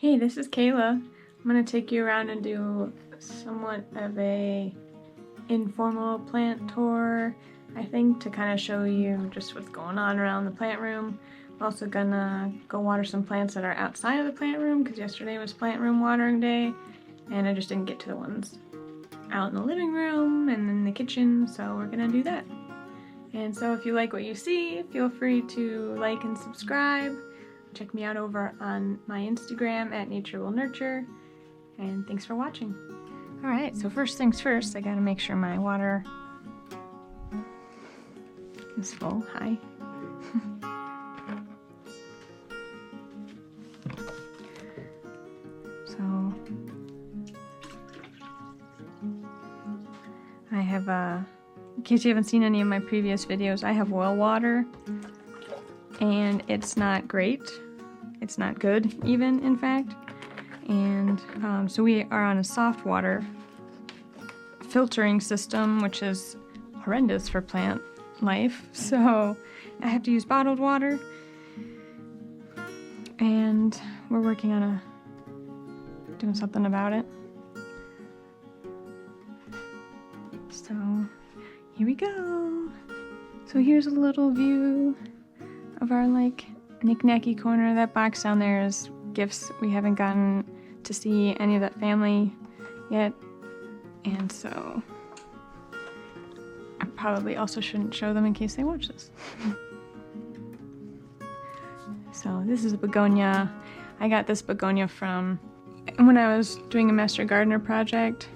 Hey, this is Kayla. I'm gonna take you around and do somewhat of a informal plant tour, I think, to kind of show you just what's going on around the plant room. I'm also gonna go water some plants that are outside of the plant room because yesterday was plant room watering day and I just didn't get to the ones out in the living room and in the kitchen, so we're gonna do that. And so if you like what you see, feel free to like and subscribe. Check me out over on my Instagram at Nature Will Nurture, and thanks for watching. Alright, so first things first, I gotta make sure my water is full. Hi. So, I have, in case you haven't seen any of my previous videos, I have well water. And it's not great. It's not good, even, in fact. And so we are on a soft water filtering system, which is horrendous for plant life. So I have to use bottled water. And we're working on doing something about it. So here we go. So here's a little view of our knick-knacky corner. That box down there is gifts. We haven't gotten to see any of that family yet, and so I probably also shouldn't show them in case they watch this. So this is a begonia. I got this begonia from when I was doing a Master Gardener project.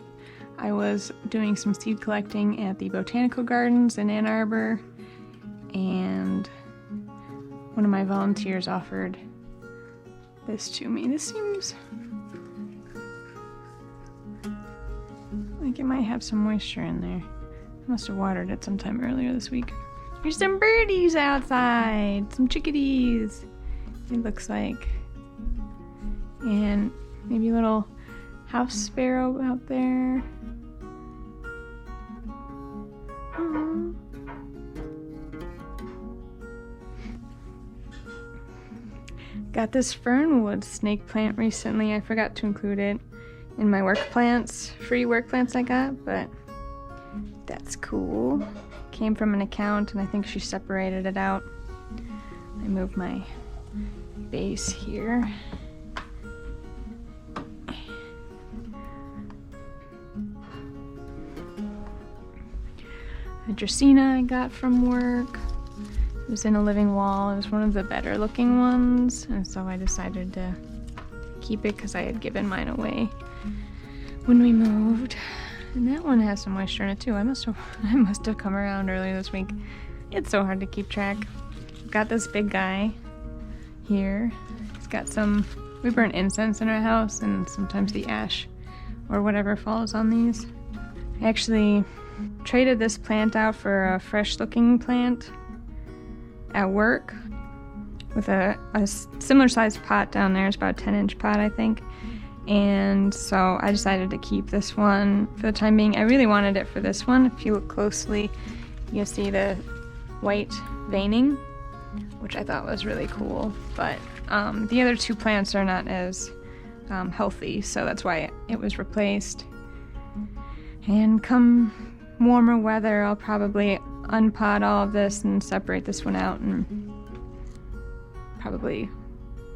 I was doing some seed collecting at the Botanical Gardens in Ann Arbor, and one of my volunteers offered this to me. This seems like it might have some moisture in there. I must have watered it sometime earlier this week. There's some birdies outside, some chickadees, it looks like. And maybe a little house sparrow out there. Got this fernwood snake plant recently. I forgot to include it in my work plants, free work plants I got, but that's cool. Came from an account and I think she separated it out. I moved my base here. A Dracaena I got from work. It was in a living wall. It was one of the better looking ones, and so I decided to keep it because I had given mine away when we moved. And that one has some moisture in it too. I must have come around earlier this week. It's so hard to keep track. Got this big guy here. It's got some, we burn incense in our house, and sometimes the ash or whatever falls on these. I actually traded this plant out for a fresh looking plant at work with a similar sized pot down there. It's about a 10-inch pot, I think. And so I decided to keep this one for the time being. I really wanted it for this one. If you look closely, you'll see the white veining, which I thought was really cool. But the other two plants are not as healthy, so that's why it was replaced. And come warmer weather, I'll probably unpot all of this and separate this one out and probably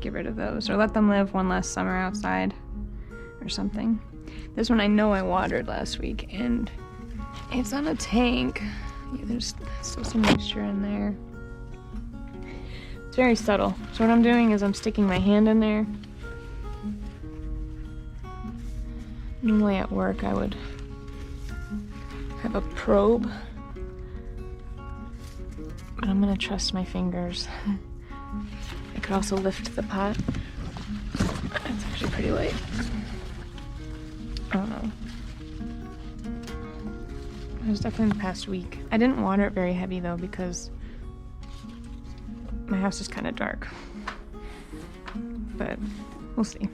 get rid of those or let them live one last summer outside or something. This one I know I watered last week and it's on a tank. Yeah, there's still some moisture in there. It's very subtle. So what I'm doing is I'm sticking my hand in there. Normally at work I would have a probe, but I'm gonna trust my fingers. I could also lift the pot. It's actually pretty light. I don't know. It was definitely the past week. I didn't water it very heavy though because my house is kind of dark. But we'll see.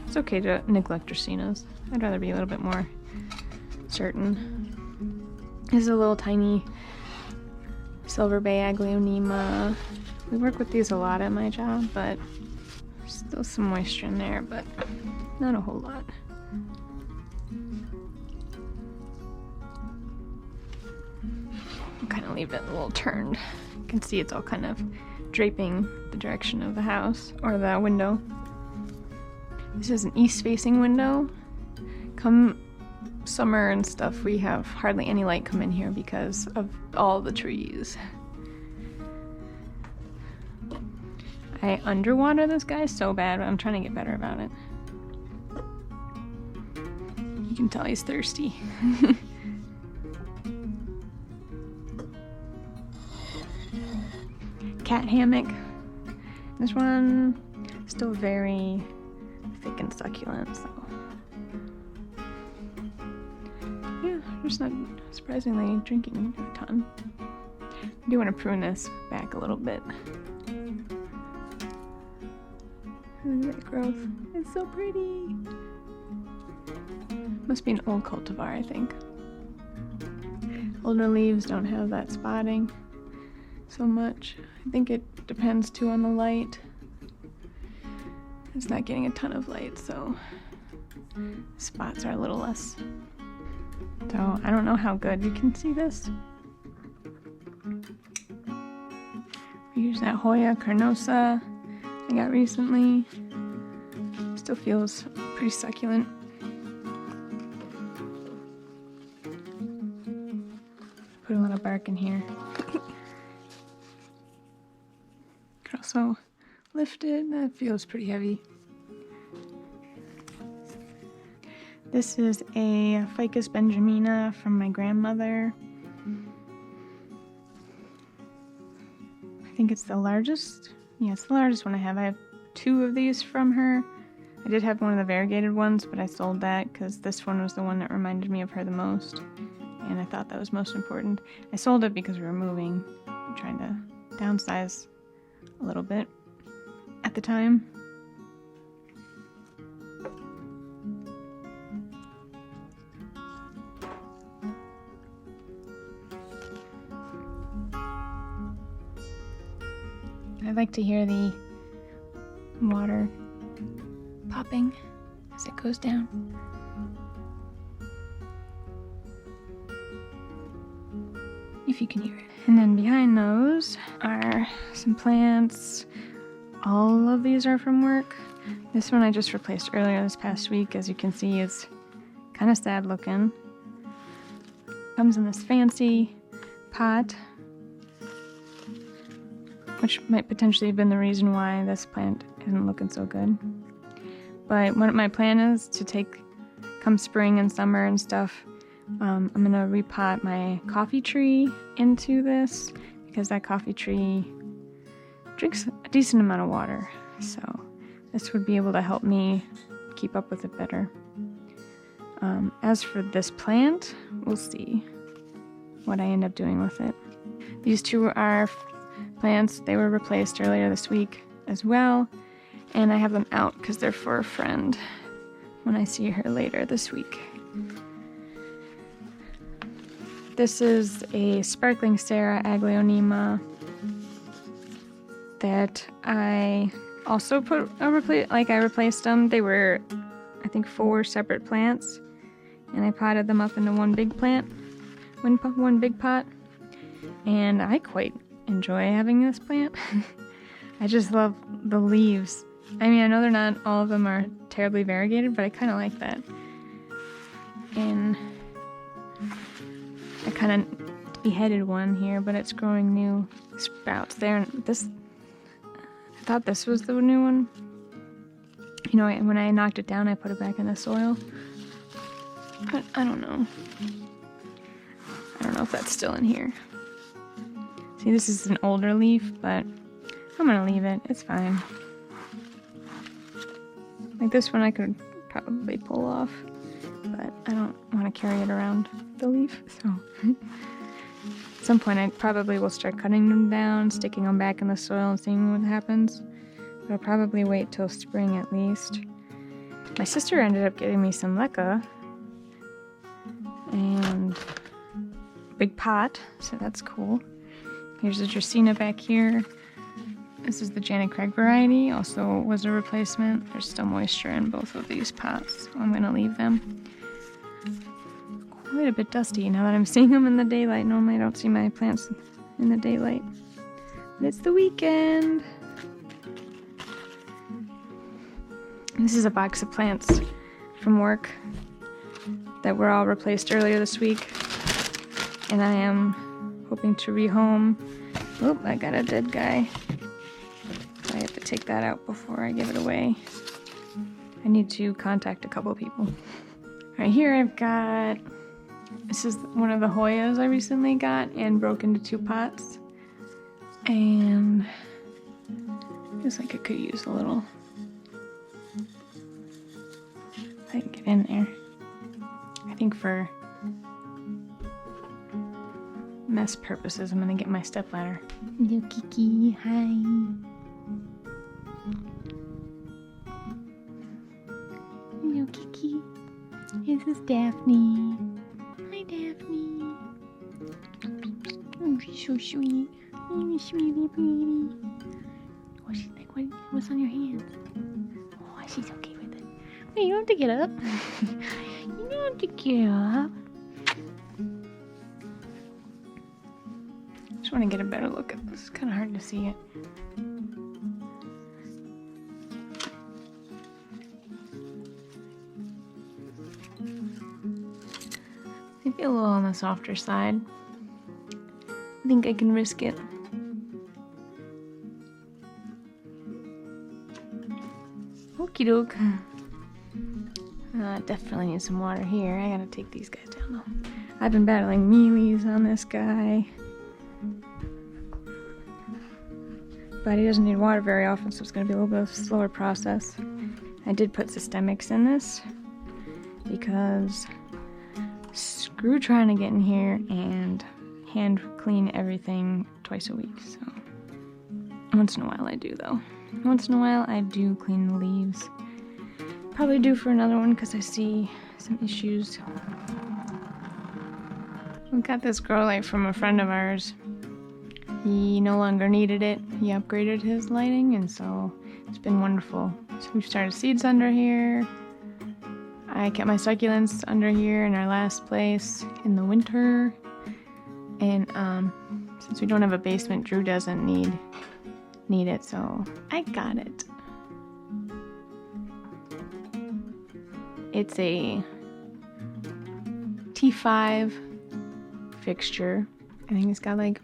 It's okay to neglect Dracaenas. I'd rather be a little bit more certain. This is a little tiny Silver Bay Aglaonema. We work with these a lot at my job, but Still some moisture in there, but not a whole lot. I'll kind of leave it a little turned. You can see it's all kind of draping the direction of the house, or the window. This is an east-facing window. Come summer and stuff, we have hardly any light come in here because of all the trees. I underwater this guy so bad, but I'm trying to get better about it. You can tell he's thirsty. Cat hammock. This one still very thick and succulent, so yeah, just not surprisingly drinking a ton. I do want to prune this back a little bit. Look at that growth. It's so pretty. Must be an old cultivar, I think. Older leaves don't have that spotting so much. I think it depends too on the light. It's not getting a ton of light, so spots are a little less. So I don't know how good you can see this. We use that Hoya carnosa I got recently. Still feels pretty succulent. Put a lot of bark in here. Could also lift it. That feels pretty heavy. This is a Ficus benjamina from my grandmother. I think it's the largest. Yeah, it's the largest one I have. I have 2 of these from her. I did have one of the variegated ones, but I sold that because this one was the one that reminded me of her the most. And I thought that was most important. I sold it because we were moving. I'm trying to downsize a little bit at the time. I like to hear the water popping as it goes down. If you can hear it. And then behind those are some plants. All of these are from work. This one I just replaced earlier this past week. As you can see, it's kind of sad looking. Comes in this fancy pot, which might potentially have been the reason why this plant isn't looking so good. But what my plan is to take, come spring and summer and stuff, I'm gonna repot my coffee tree into this because that coffee tree drinks a decent amount of water. So this would be able to help me keep up with it better. As for this plant, we'll see what I end up doing with it. These 2 are plants. They were replaced earlier this week as well, and I have them out because they're for a friend when I see her later this week. This is a sparkling Sarah Aglaonema that I also I replaced them. They were, I think, 4 separate plants, and I potted them up into one big plant, one big pot, and I quite enjoy having this plant. I just love the leaves. I mean, I know they're not all of them are terribly variegated, but I kind of like that. And I kind of beheaded one here, but it's growing new sprouts there. And this, I thought this was the new one. You know, when I knocked it down, I put it back in the soil. But I don't know. I don't know if that's still in here. See, this is an older leaf, but I'm gonna leave it. It's fine. Like this one I could probably pull off, but I don't want to carry it around the leaf, so at some point I probably will start cutting them down, sticking them back in the soil and seeing what happens. But I'll probably wait till spring at least. My sister ended up getting me some leca and a big pot, so that's cool. Here's a Dracaena back here. This is the Janet Craig variety, also was a replacement. There's still moisture in both of these pots, so I'm gonna leave them. Quite a bit dusty now that I'm seeing them in the daylight. Normally I don't see my plants in the daylight. But it's the weekend. This is a box of plants from work that were all replaced earlier this week. And I am hoping to rehome. Oh, I got a dead guy. I have to take that out before I give it away. I need to contact a couple people. Right here I've got, this is one of the Hoyas I recently got and broke into 2 pots. And feels like it could use a little, if I can get in there. I think for mess purposes, I'm gonna get my stepladder. Hello, Kiki. Hi. Hello, Kiki. This is Daphne. Hi, Daphne. Oh, she's so sweet. Oh, sweetie, pretty. Oh, she's like, what's on your hands? Oh, she's okay with it. Wait, you don't have to get up. You don't have to get up. I just want to get a better look at this. It's kind of hard to see it. Maybe a little on the softer side. I think I can risk it. Okie doke. Definitely need some water here. I gotta take these guys down though. I've been battling mealies on this guy. But he doesn't need water very often, so it's gonna be a little bit of a slower process. I did put systemics in this because screw trying to get in here and hand clean everything twice a week. So once in a while I do though. Once in a while I do clean the leaves. Probably due for another one because I see some issues. We got this grow light from a friend of ours. He no longer needed it. He upgraded his lighting and so it's been wonderful. So we've started seeds under here. I kept my succulents under here in our last place in the winter. And since we don't have a basement, Drew doesn't need it, so I got it. It's a T5 fixture. I think it's got like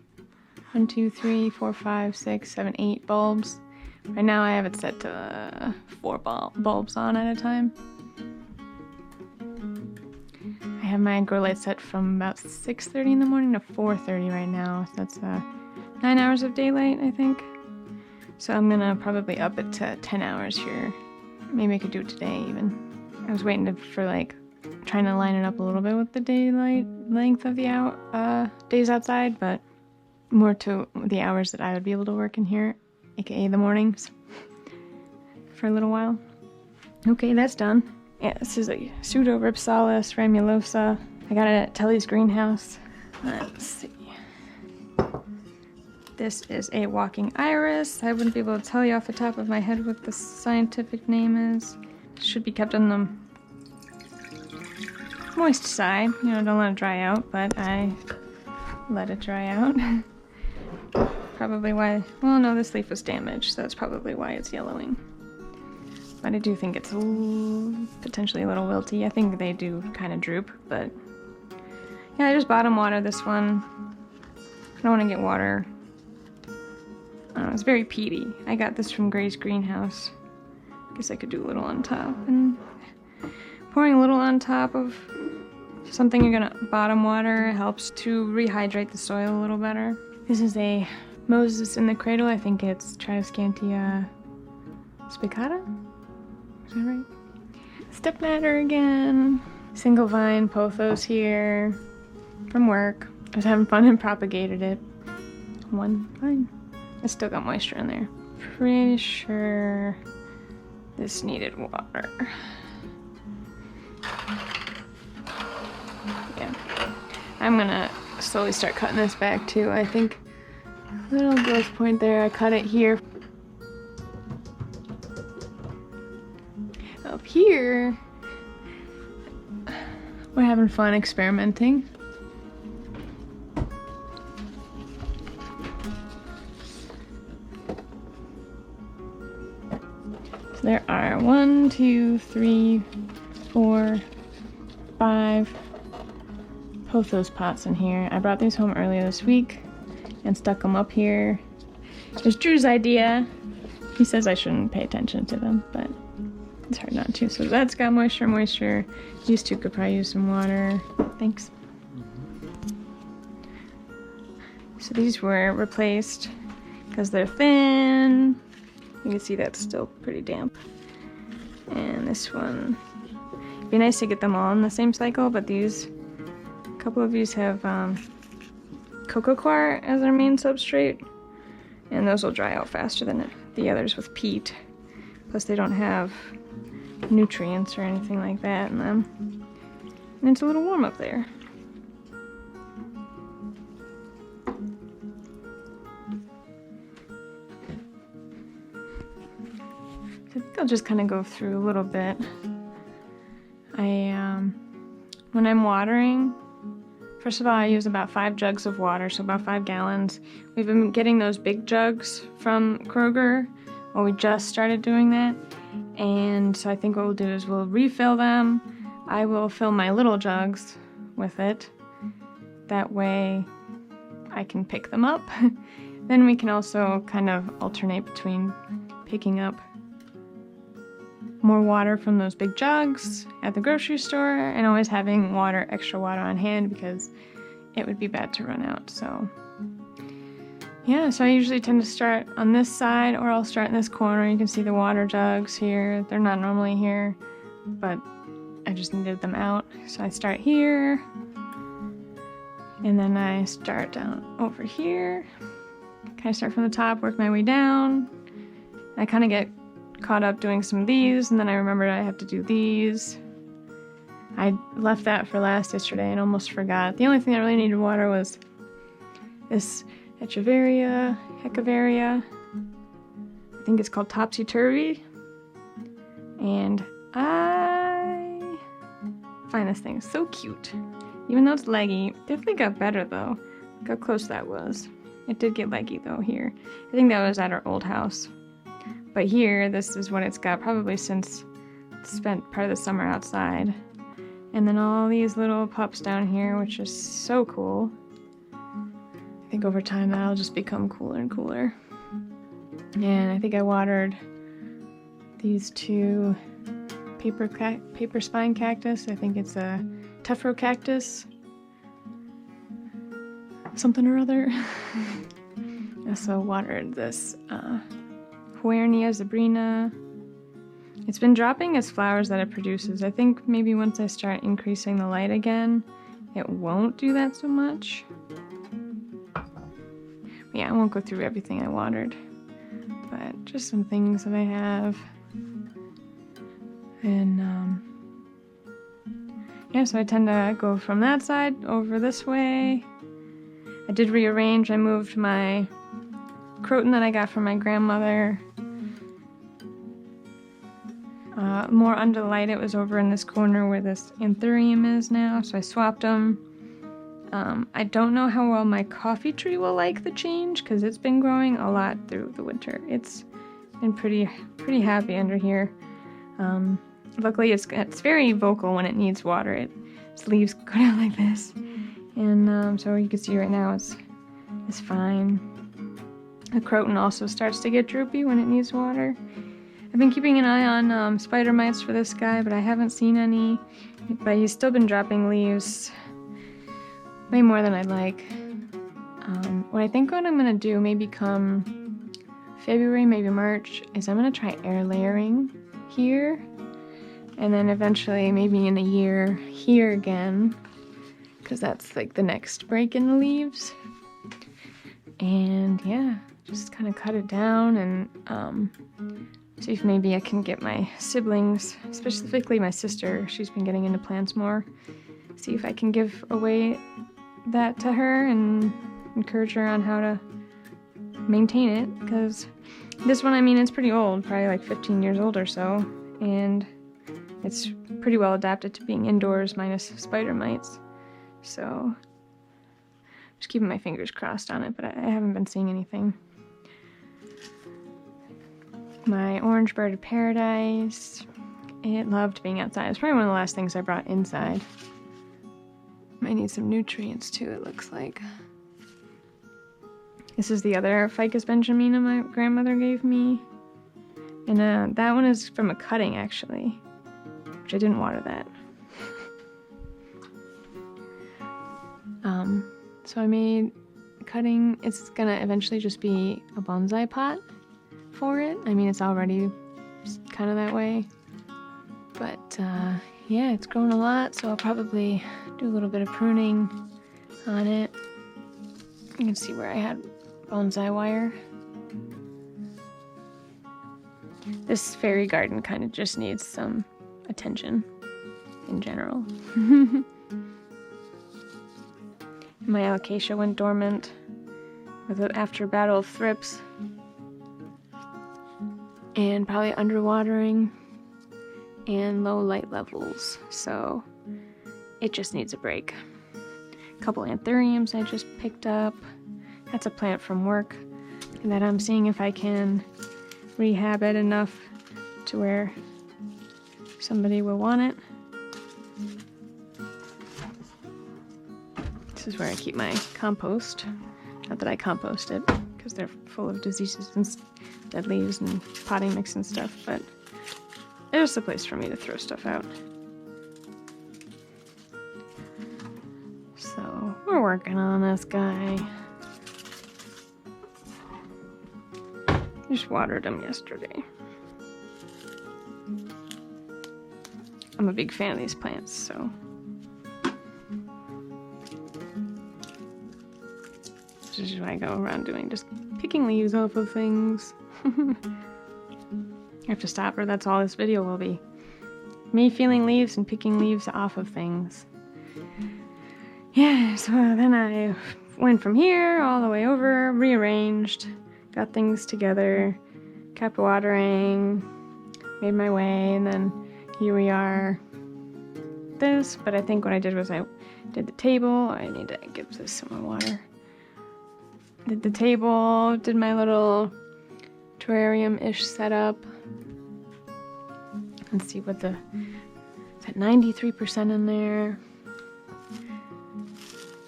1, 2, 3, 4, 5, 6, 7, 8 bulbs. Right now I have it set to 4 bulbs on at a time. I have my grow light set from about 6:30 in the morning to 4:30 right now. So that's 9 hours of daylight, I think. So I'm gonna probably up it to 10 hours here. Maybe I could do it today even. I was waiting for like, trying to line it up a little bit with the daylight length of the days outside, but more to the hours that I would be able to work in here, aka the mornings, for a little while. Okay, that's done. Yeah, this is a Pseudo-Rhipsalis ramulosa. I got it at Telly's greenhouse. Let's see. This is a walking iris. I wouldn't be able to tell you off the top of my head what the scientific name is. Should be kept on the moist side. You know, don't let it dry out, but I let it dry out. Probably why, well no, this leaf was damaged, so that's probably why it's yellowing. But I do think it's potentially a little wilty. I think they do kind of droop, but yeah, I just bottom water this one. I don't want to get water. I don't know, it's very peaty. I got this from Gray's greenhouse. Guess I could do a little on top. And pouring a little on top of something you're gonna bottom water helps to rehydrate the soil a little better. This is a Moses in the Cradle. I think it's Triscanthia spicata. Is that right? Stepladder again. Single vine pothos here from work. I was having fun and propagated it. One vine. It's still got moisture in there. Pretty sure this needed water. Yeah. I'm gonna slowly start cutting this back too. I think little growth point there. I cut it here. here, we're having fun experimenting. So there are 1, 2, 3, 4, 5 pothos pots in here. I brought these home earlier this week and stuck them up here. It was Drew's idea. He says I shouldn't pay attention to them, but it's hard not to. So that's got moisture. These two could probably use some water. Thanks. So these were replaced because they're thin. You can see that's still pretty damp. And this one, it'd be nice to get them all in the same cycle, but these, a couple of these have cocoa coir as their main substrate, and those will dry out faster than the others with peat. Plus they don't have nutrients or anything like that in them. And it's a little warm up there. So I think I'll just kind of go through a little bit. When I'm watering, first of all, I use about 5 jugs of water, so about 5 gallons. We've been getting those big jugs from Kroger. Well, we just started doing that. And so I think what we'll do is we'll refill them. I will fill my little jugs with it. That way I can pick them up. Then we can also kind of alternate between picking up more water from those big jugs at the grocery store and always having extra water on hand because it would be bad to run out. So yeah, so I usually tend to start on this side, or I'll start in this corner. You can see the water jugs here. They're not normally here, but I just needed them out. So I start here, and then I start down over here. Kind of start from the top, work my way down. I kind of get caught up doing some of these, and then I remembered I have to do these. I left that for last yesterday and almost forgot. The only thing that really needed water was this Hecheveria, I think it's called Topsy-Turvy, and I find this thing so cute. Even though it's leggy, it definitely got better though. Look how close that was. It did get leggy though here. I think that was at our old house. But here, this is what it's got probably since spent part of the summer outside. And then all these little pups down here, which is so cool. I think over time that'll just become cooler and cooler. And I think I watered these 2 paper spine cactus. I think it's a tephro cactus. Something or other. I also watered this Huernia zebrina. It's been dropping its flowers that it produces. I think maybe once I start increasing the light again, it won't do that so much. Yeah, I won't go through everything I watered, but just some things that I have. And yeah, so I tend to go from that side over this way. I did rearrange. I moved my croton that I got from my grandmother. More under the light, it was over in this corner where this anthurium is now, so I swapped them. I don't know how well my coffee tree will like the change because it's been growing a lot through the winter. It's been pretty happy under here. Luckily, it's very vocal when it needs water. Its leaves go down like this, and so you can see right now it's fine. The croton also starts to get droopy when it needs water. I've been keeping an eye on spider mites for this guy, but I haven't seen any. But he's still been dropping leaves way more than I'd like. What I think what I'm going to do, maybe come February, maybe March, is I'm going to try air layering here. And then eventually, maybe in a year, here again. Because that's like the next break in the leaves. And yeah, just kind of cut it down and see if maybe I can get my siblings, specifically my sister, she's been getting into plants more, see if I can give away that to her and encourage her on how to maintain it, because this one, I mean, it's pretty old, probably like 15 years old or so, and it's pretty well adapted to being indoors minus spider mites. So just keeping my fingers crossed on it, but I haven't been seeing anything. My orange bird of paradise, it loved being outside. It's probably one of the last things I brought inside. Might need some nutrients too, it looks like. This is the other Ficus benjamina my grandmother gave me. And that one is from a cutting, actually, which I didn't water that. So I made a cutting. It's gonna eventually just be a bonsai pot for it. I mean, it's already kind of that way. But yeah, it's grown a lot, so I'll probably do a little bit of pruning on it. You can see where I had bonsai wire. This fairy garden kind of just needs some attention in general. My alocasia went dormant after battle of thrips and probably underwatering and low light levels, so it just needs a break. A couple anthuriums I just picked up. That's a plant from work that I'm seeing if I can rehab it enough to where somebody will want it. This is where I keep my compost. Not that I compost it, because they're full of diseases and dead leaves and potting mix and stuff, but there's a place for me to throw stuff out. So, we're working on this guy. Just watered him yesterday. I'm a big fan of these plants, so. This is what I go around doing, just picking leaves off of things. I have to stop or that's all this video will be. Me feeling leaves and picking leaves off of things. Yeah, so then I went from here all the way over, rearranged, got things together, kept watering, made my way, and then here we are. This, but I think what I did was I did the table. I need to give this some more water. Did the table, did my little terrarium-ish setup. Let's see what it's at 93% in there.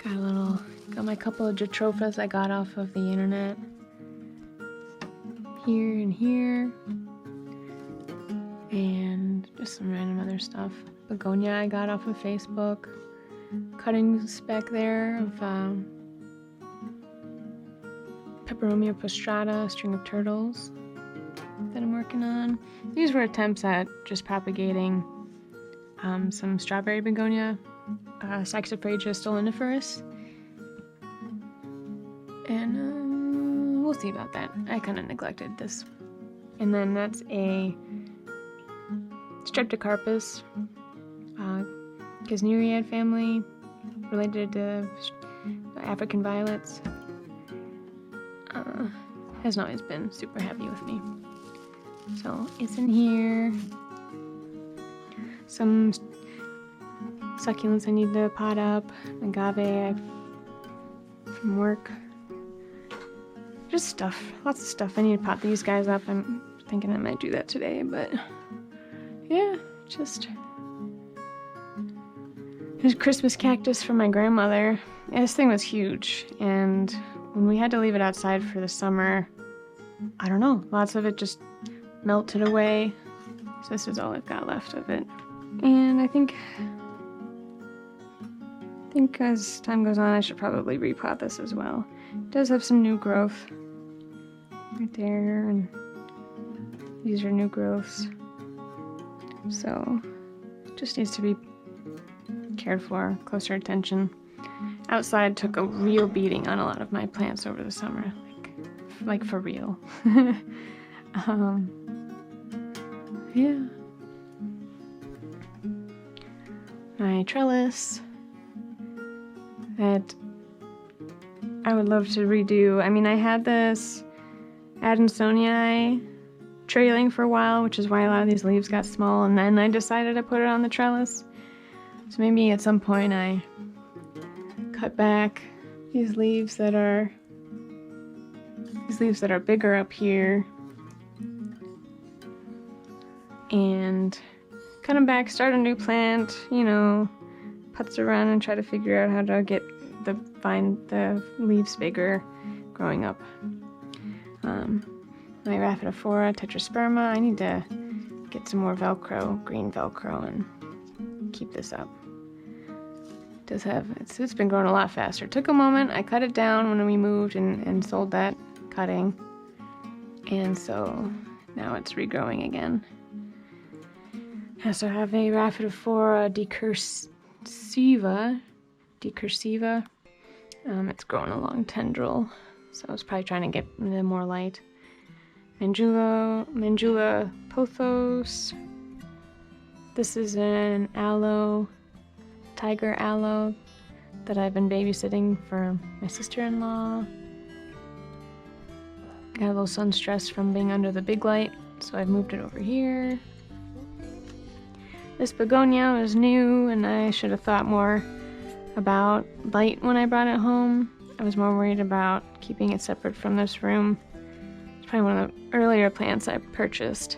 Got my couple of Jatropha's I got off of the internet. Here and here. And just some random other stuff. Begonia I got off of Facebook. Cuttings back there of Peperomia prostrata, string of turtles that I'm working on. These were attempts at just propagating some strawberry begonia, Saxifraga stoloniferus. And we'll see about that. I kind of neglected this. And then that's a Streptocarpus, Gesneriad family, related to African violets. Hasn't always been super happy with me. So it's in here. Some succulents I need to pot up. Agave from work. Just stuff. Lots of stuff. I need to pot these guys up. I'm thinking I might do that today, but yeah, just. There's a Christmas cactus from my grandmother. Yeah, this thing was huge, and when we had to leave it outside for the summer, I don't know, lots of it just melted away. So this is all I've got left of it. And I think as time goes on, I should probably repot this as well. It does have some new growth right there, and these are new growths. So just needs to be cared for, closer attention. Outside took a real beating on a lot of my plants over the summer, like for real. Yeah. My trellis that I would love to redo. I mean, I had this Adansonii trailing for a while, which is why a lot of these leaves got small, and then I decided to put it on the trellis. So maybe at some point I cut back these leaves that are bigger up here and cut them back, start a new plant, you know, putz around and try to figure out how to find the leaves bigger growing up. My Rhaphidophora tetrasperma, I need to get some more Velcro, green Velcro, and keep this up. It's been growing a lot faster. It took a moment. I cut it down when we moved and sold that cutting, and so now it's regrowing again. I also have a Rhaphidophora decursiva. It's growing a long tendril, so I was probably trying to get more light. Mandula pothos. This is an aloe, tiger aloe, that I've been babysitting for my sister-in-law. Got a little sun stress from being under the big light, so I've moved it over here. This begonia was new, and I should have thought more about light when I brought it home. I was more worried about keeping it separate from this room. It's probably one of the earlier plants I purchased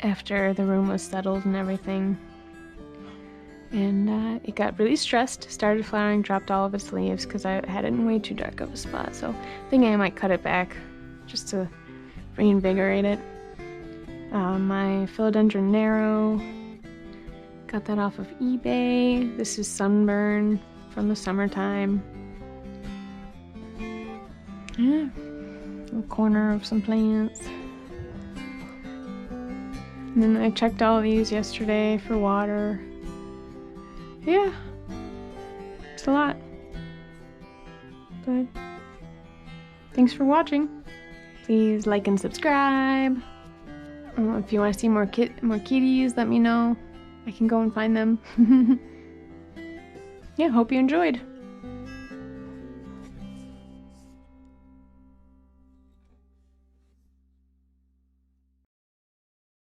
after the room was settled and everything. And it got really stressed, started flowering, dropped all of its leaves because I had it in way too dark of a spot. So I think I might cut it back just to reinvigorate it. My philodendron narrow, got that off of eBay. This is sunburn from the summertime. Yeah, a corner of some plants. And then I checked all these yesterday for water. Yeah, it's a lot. But thanks for watching. Please like and subscribe. If you want to see more kitties, let me know. I can go and find them. Yeah, hope you enjoyed.